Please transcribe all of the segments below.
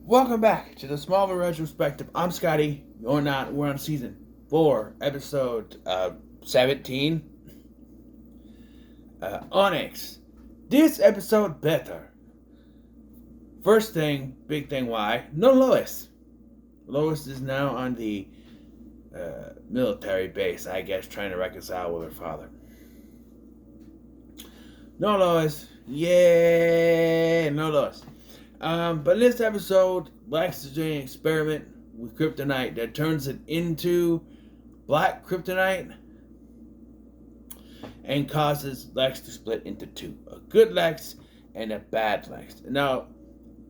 Welcome back to the Smallville Retrospective. I'm Scotty. You're not. We're on season 4, episode 17. Onyx. This episode better. First thing, big thing, why? No Lois. Lois is now on the military base, I guess, trying to reconcile with her father. No Lois. Yeah, no Lois. But in this episode, Lex is doing an experiment with kryptonite that turns it into black kryptonite and causes Lex to split into two. A good Lex and a bad Lex. Now,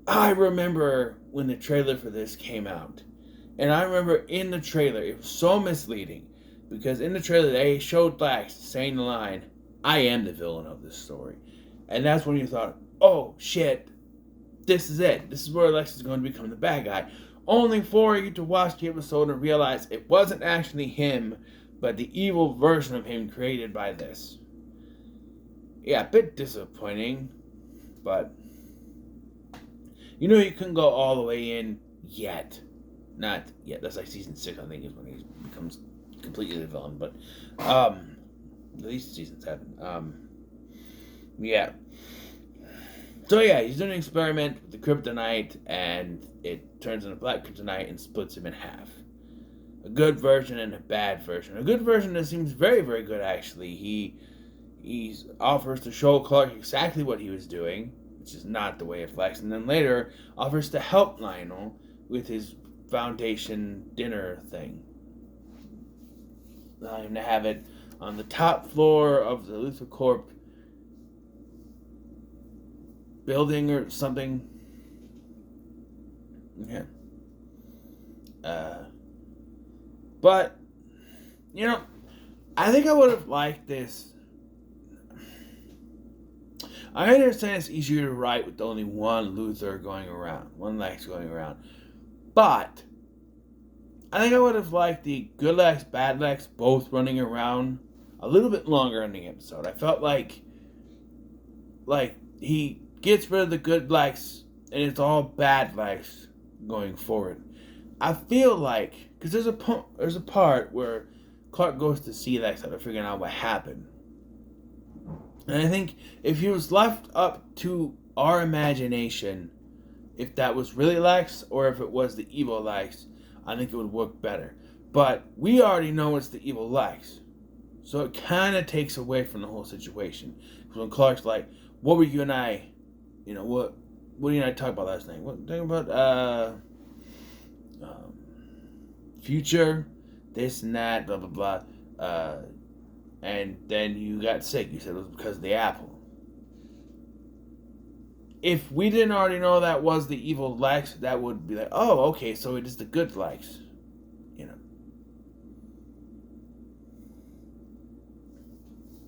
I remember when the trailer for this came out. And I remember in the trailer, it was so misleading. Because in the trailer, they showed Lex saying the line, "I am the villain of this story." And that's when you thought, oh shit, this is it. This is where Lex is going to become the bad guy. Only for you to watch the episode and realize it wasn't actually him, but the evil version of him created by this. Yeah, a bit disappointing, but you couldn't go all the way in yet. Not yet. That's like season 6, I think, is when he becomes completely the villain. But at least season 7. Yeah. So yeah, he's doing an experiment with the kryptonite, and it turns into black kryptonite and splits him in half. A good version and a bad version. A good version that seems very, very good, actually. He offers to show Clark exactly what he was doing, which is not the way of Lex, and then later offers to help Lionel with his Foundation dinner thing. Allowing him to have it on the top floor of the Luthor Corp building or something. Yeah. But, I think I would have liked this. I understand it's easier to write with only one Luthor going around, one Lex going around. But, I think I would have liked the good Lex, bad Lex both running around a little bit longer in the episode. I felt like he gets rid of the good Lex, and it's all bad Lex going forward. I feel like, because there's a part where Clark goes to see Lex after figuring out what happened. And I think if he was left up to our imagination, if that was really Lex or if it was the evil Lex, I think it would work better. But we already know it's the evil Lex. So it kind of takes away from the whole situation. Because when Clark's like, what were you and I... what do you and I talk about last night? What talking about future, this and that, blah blah blah. And then you got sick. You said it was because of the apple. If we didn't already know that was the evil Lex, that would be like, oh, okay, so it is the good Lex.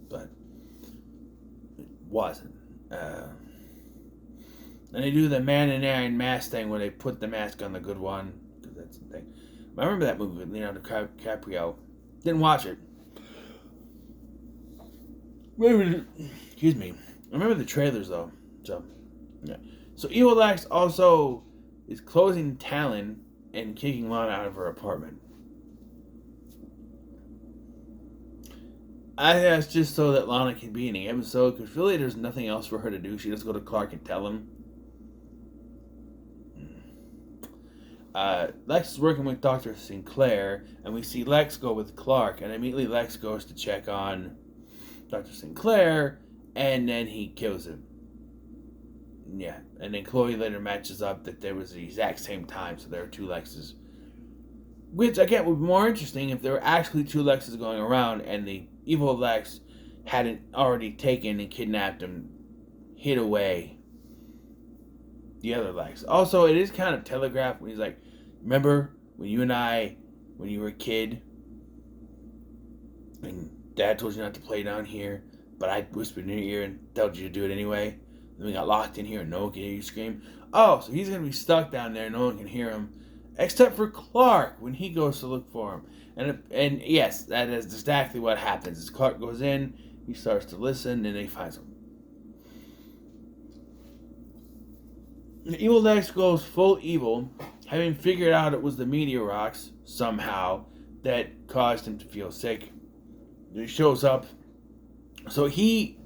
But it wasn't. And they do the Man in Iron Mask thing where they put the mask on the good one. Because that's the thing. I remember that movie with Leonardo DiCaprio. Didn't watch it. Excuse me. I remember the trailers, though. So, yeah. So, Evil Lex also is closing Talon and kicking Lana out of her apartment. I think that's just so that Lana can be in the episode, because really there's nothing else for her to do. She just go to Clark and tell him. Lex is working with Dr. Sinclair, and we see Lex go with Clark, and immediately Lex goes to check on Dr. Sinclair, and then he kills him. Yeah, and then Chloe later matches up that there was the exact same time, so there are two Lexes. Which, again, would be more interesting if there were actually two Lexes going around, and the evil Lex hadn't already taken and kidnapped him, hid away the other Lex. Also, it is kind of telegraphed when he's like, remember when you and I, when you were a kid, and Dad told you not to play down here, but I whispered in your ear and told you to do it anyway, and we got locked in here and no one can hear you scream? Oh, so he's going to be stuck down there and no one can hear him, except for Clark when he goes to look for him. And yes, that is exactly what happens. As Clark goes in, he starts to listen, and he finds him. Evil Lex goes full evil, having figured out it was the meteor rocks, somehow, that caused him to feel sick. He shows up. So he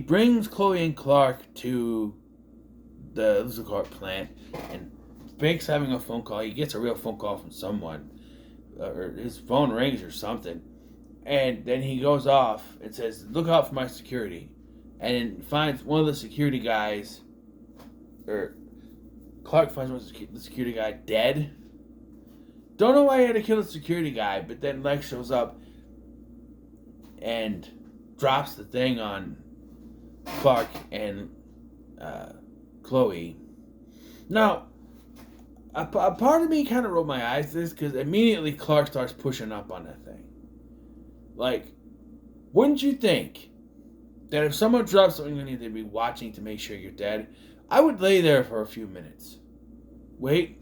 brings Chloe and Clark to the Lizard plant, and Fink's having a phone call. He gets a real phone call from someone, or his phone rings or something, and then he goes off and says, "Look out for my security," and finds one of the security guys, or Clark finds one of the security guy dead. Don't know why he had to kill the security guy, but then Lex shows up and drops the thing on Clark and Chloe. Now, a part of me kind of rolled my eyes to this because immediately Clark starts pushing up on that thing. Like, wouldn't you think that if someone drops something on you, they'd be watching to make sure you're dead? I would lay there for a few minutes. Wait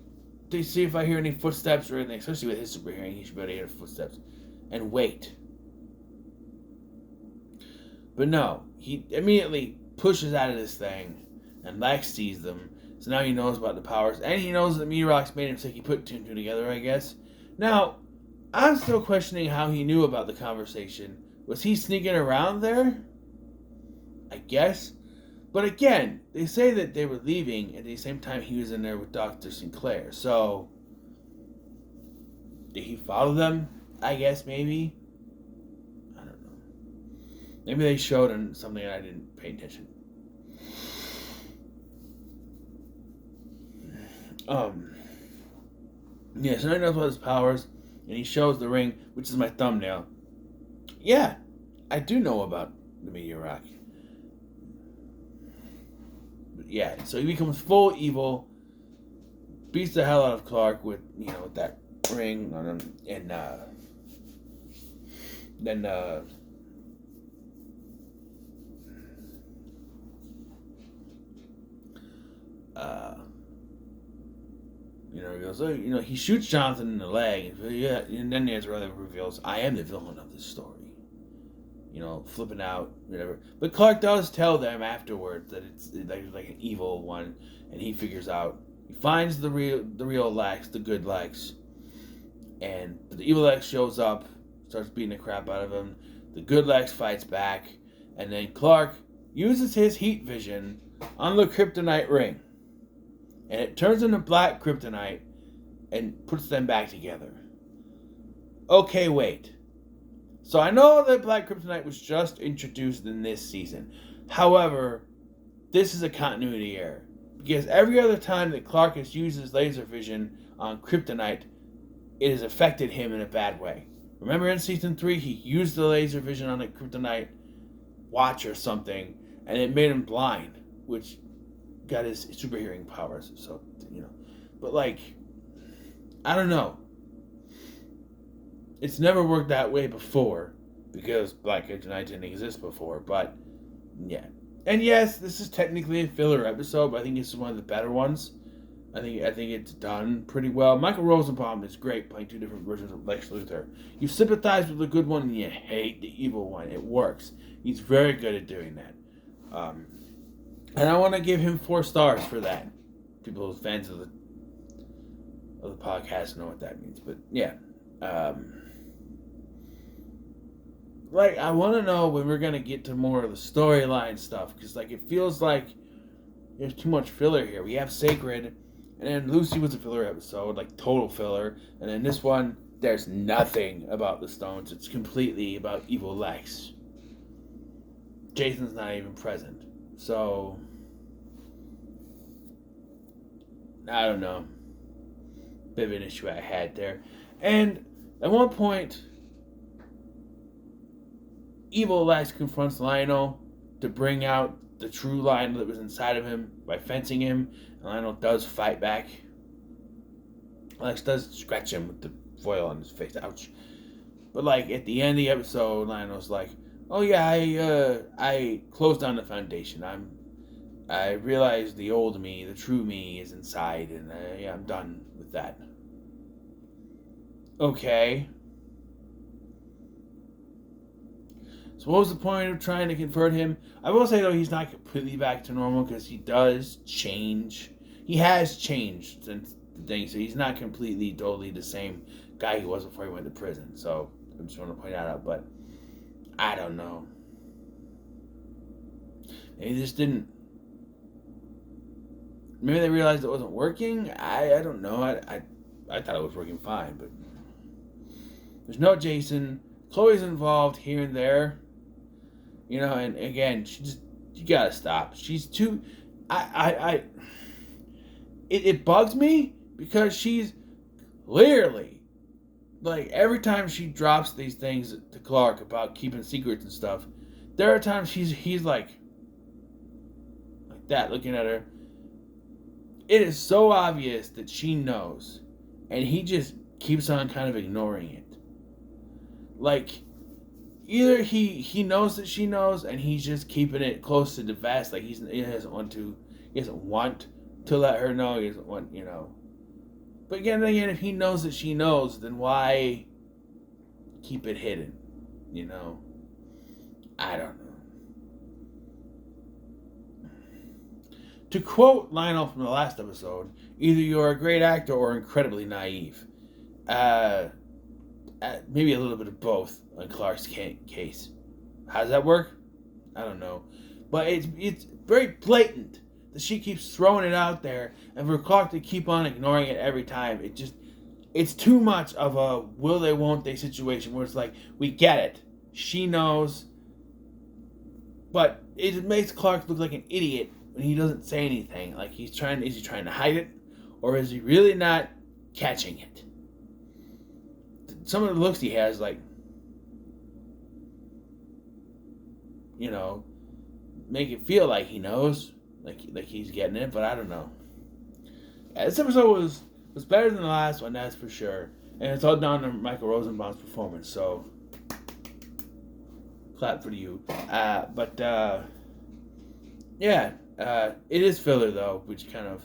to see if I hear any footsteps or anything, especially with his super hearing, he should be able to hear footsteps. And wait. But no, he immediately pushes out of this thing, and Lex sees them. So now he knows about the powers, and he knows that meteor rocks made him sick. He put two and two together, I guess. Now, I'm still questioning how he knew about the conversation. Was he sneaking around there? I guess. But again, they say that they were leaving at the same time he was in there with Dr. Sinclair. So, did he follow them? I guess, maybe. I don't know. Maybe they showed him something and I didn't pay attention. Yeah, so now he knows about his powers, and he shows the ring, which is my thumbnail. Yeah, I do know about the meteor rock. But yeah, so he becomes full evil, beats the hell out of Clark with that ring on him, and then he goes, he shoots Jonathan in the leg, and then Ezra reveals, I am the villain of this story. Flipping out, whatever. But Clark does tell them afterwards that it's like an evil one, and he figures out, he finds the real Lex, the good Lex, and the evil Lex shows up, starts beating the crap out of him. The good Lex fights back, and then Clark uses his heat vision on the kryptonite ring, and it turns into black kryptonite and puts them back together. Okay, wait. So I know that black kryptonite was just introduced in this season. However, this is a continuity error, because every other time that Clark has used his laser vision on kryptonite, it has affected him in a bad way. Remember in season 3, he used the laser vision on a kryptonite watch or something, and it made him blind, which got his super hearing powers. So, but I don't know. It's never worked that way before, because black kryptonite didn't exist before, but yeah. And yes, this is technically a filler episode, but I think this is one of the better ones. I think it's done pretty well. Michael Rosenbaum is great playing two different versions of Lex Luthor. You sympathize with the good one and you hate the evil one. It works. He's very good at doing that. And I want to give him 4 stars for that. People fans of the podcast know what that means, but yeah. I want to know when we're going to get to more of the storyline stuff, because it feels like there's too much filler here. We have Sacred, and then Lucy was a filler episode, total filler, and then this one, there's nothing about the stones. It's completely about evil Lex. Jason's not even present. So, I don't know. Bit of an issue I had there. And at one point, evil Lex confronts Lionel to bring out the true Lionel that was inside of him by fencing him. And Lionel does fight back. Lex does scratch him with the foil on his face. Ouch. But at the end of the episode, Lionel's like, oh yeah, I closed down the foundation. I realized the old me, the true me is inside, and I'm done with that. Okay. So what was the point of trying to convert him? I will say, though, he's not completely back to normal because he does change. He has changed since the thing, so he's not completely, totally the same guy he was before he went to prison. So I just want to point that out, but I don't know. Maybe they just didn't. Maybe they realized it wasn't working. I don't know. I thought it was working fine, but there's no Jason. Chloe's involved here and there, and again, you gotta stop. She's too. It bugs me because she's clearly, like, every time she drops these things to Clark about keeping secrets and stuff, there are times he's like that, looking at her. It is so obvious that she knows, and he just keeps on kind of ignoring it. Like, either he knows that she knows, and he's just keeping it close to the vest, like he doesn't want to let her know. He doesn't want, But again, if he knows that she knows, then why keep it hidden? I don't know. To quote Lionel from the last episode, either you're a great actor or incredibly naive. Maybe a little bit of both on Clark's case. How does that work? I don't know. But it's very blatant that she keeps throwing it out there, and for Clark to keep on ignoring it every time, it's too much of a will they, won't they situation where it's like, we get it. She knows. But it makes Clark look like an idiot when he doesn't say anything. Like, is he trying to hide it? Or is he really not catching it? Some of the looks he has, like, make it feel like he knows. Like he's getting it, but I don't know. Yeah, this episode was better than the last one, that's for sure. And it's all down to Michael Rosenbaum's performance, so clap for you. It is filler, though, which kind of,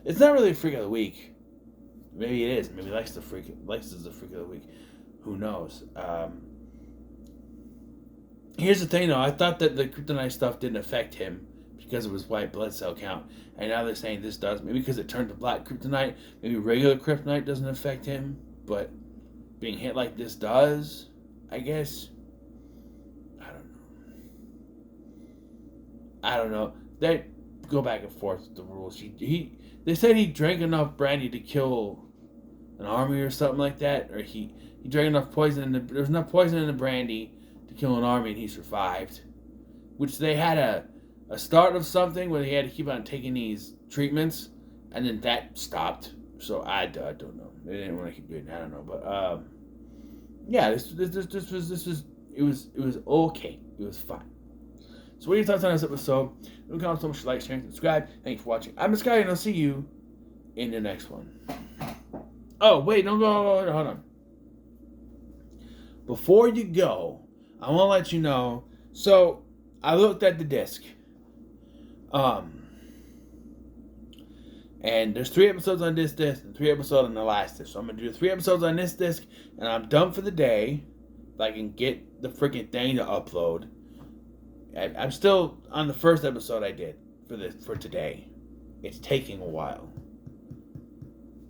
it's not really a freak of the week. Maybe it is. Maybe Lex is the freak of the week. Who knows? Here's the thing, though. I thought that the kryptonite stuff didn't affect him because of his white blood cell count. And now they're saying this does. Maybe because it turned to black kryptonite. Maybe regular kryptonite doesn't affect him. But being hit like this does, I guess. I don't know. They go back and forth with the rules. They said he drank enough brandy to kill an army or something like that. Or he drank enough poison. There was enough poison in the brandy to kill an army, and he survived. Which they had a start of something where he had to keep on taking these treatments, and then that stopped. So I don't know. They didn't want to keep doing it. I don't know, but it was okay. It was fine. So what are your thoughts on this episode? Leave a comment so much, like, share, and subscribe. Thank you for watching. I'm Sky, and I'll see you in the next one. Oh, wait, don't go. Hold on. Before you go, I want to let you know. So, I looked at the disc. And there's 3 episodes on this disc and 3 episodes on the last disc. So I'm going to do 3 episodes on this disc, and I'm done for the day. If I can get the freaking thing to upload. I'm still on the first episode I did for today. It's taking a while.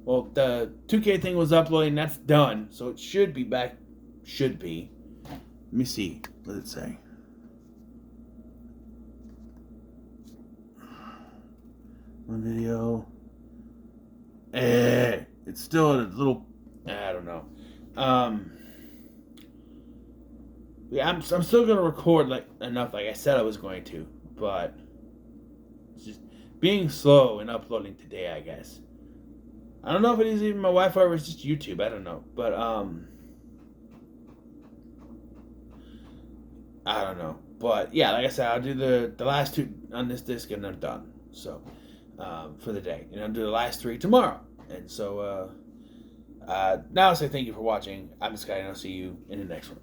Well, the 2K thing was uploading. That's done. So it should be back. Should be. Let me see. What does it say? One video. It's still a little. I don't know. Yeah, I'm still gonna record enough, like I said I was going to, but it's just being slow and uploading today, I guess. I don't know if it is even my Wi-Fi or it's just YouTube. I don't know, but I don't know, but yeah, like I said, I'll do the last 2 on this disc and I'm done. So for the day, and I'll do the last 3 tomorrow. And so now I'll say thank you for watching. I'm Sky, and I'll see you in the next one.